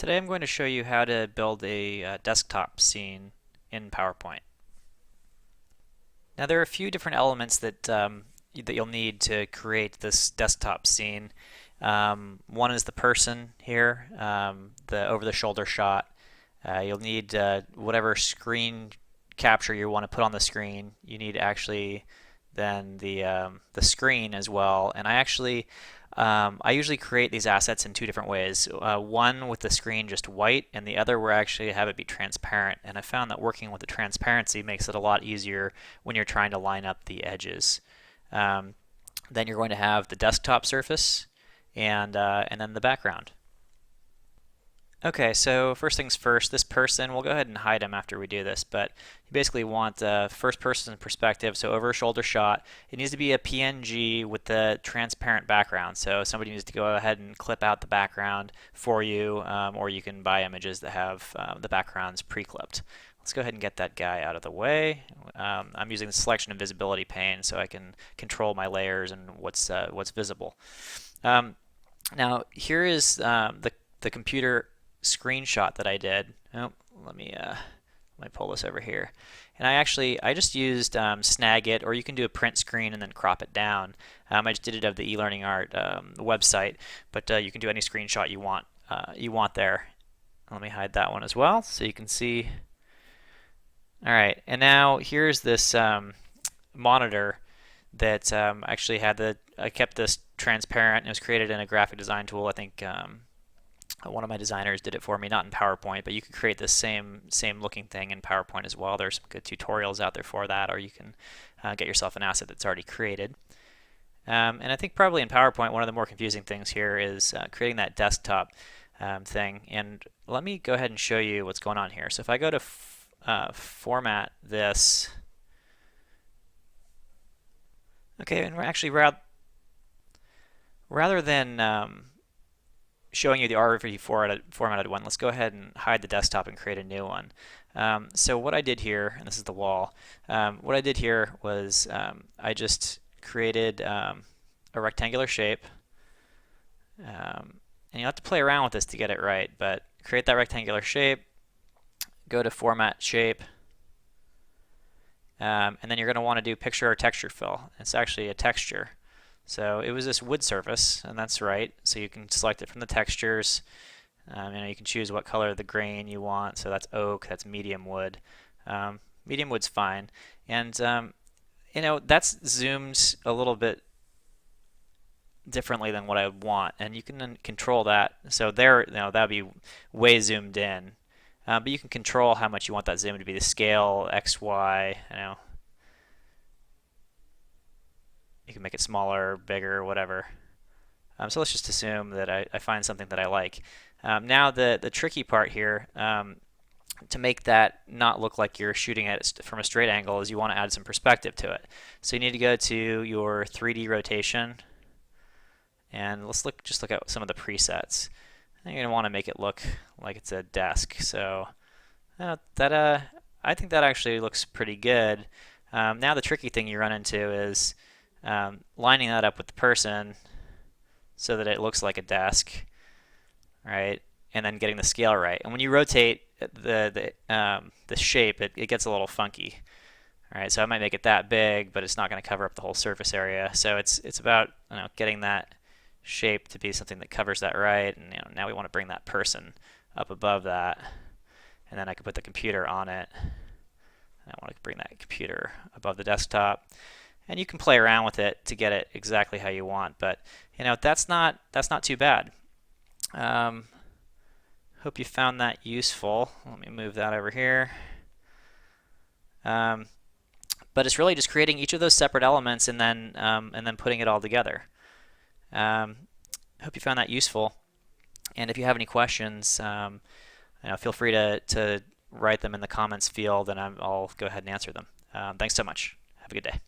Today I'm going to show you how to build a desktop scene in PowerPoint. Now there are a few different elements that you'll need to create this desktop scene. One is the person here, the over-the-shoulder shot. You'll need whatever screen capture you want to put on the screen. You need actually then the screen as well. And I usually create these assets in two different ways. One with the screen just white, and the other where I actually have it be transparent. And I found that working with the transparency makes it a lot easier when you're trying to line up the edges. Then you're going to have the desktop surface and then the background. Okay, so first things first, this person, we'll go ahead and hide him after we do this, but you basically want a first person perspective, so over a shoulder shot. It needs to be a PNG with the transparent background, so somebody needs to go ahead and clip out the background for you, or you can buy images that have the backgrounds pre-clipped. Let's go ahead and get that guy out of the way. I'm using the selection and visibility pane so I can control my layers and what's visible. Now here is the computer screenshot that I did. Oh, let me pull this over here. And I just used Snagit, or you can do a print screen and then crop it down. I just did it of the eLearning Art website, but you can do any screenshot you want there. Let me hide that one as well so you can see. All right, and now here's this monitor that actually had I kept this transparent. It was created in a graphic design tool. I think one of my designers did it for me, not in PowerPoint, but you can create this same looking thing in PowerPoint as well. There's some good tutorials out there for that, or you can get yourself an asset that's already created. And I think probably in PowerPoint, one of the more confusing things here is creating that desktop thing. And let me go ahead and show you what's going on here. So if I go to format this, okay, and we're actually rather than showing you the already formatted one, let's go ahead and hide the desktop and create a new one. So what I did here, and this is the wall, what I did here was I just created a rectangular shape. And you have to play around with this to get it right, but create that rectangular shape, go to Format Shape, and then you're going to want to do Picture or Texture Fill. It's actually a texture. So it was this wood surface, and that's right. So you can select it from the textures. You can choose what color of the grain you want. So that's oak, that's medium wood. Medium wood's fine. And that's zoomed a little bit differently than what I want, and you can control that. So there, that'll be way zoomed in. But you can control how much you want that zoom to be, the scale, X, Y, you can make it smaller, bigger, whatever. So let's just assume that I find something that I like. Now the tricky part here, to make that not look like you're shooting at it from a straight angle, is you want to add some perspective to it. So you need to go to your 3D rotation, and let's just look at some of the presets. And you're going to want to make it look like it's a desk. So I think that actually looks pretty good. Now the tricky thing you run into is lining that up with the person so that it looks like a desk, right? And then getting the scale right. And when you rotate the shape, it gets a little funky. All right, so I might make it that big, but it's not going to cover up the whole surface area. So it's about getting that shape to be something that covers that right. And now we want to bring that person up above that, and then I can put the computer on it. I want to bring that computer above the desktop. And you can play around with it to get it exactly how you want, but that's not too bad. Hope you found that useful. Let me move that over here. But it's really just creating each of those separate elements and then putting it all together. Hope you found that useful. And if you have any questions, feel free to write them in the comments field, and I'll go ahead and answer them. Thanks so much. Have a good day.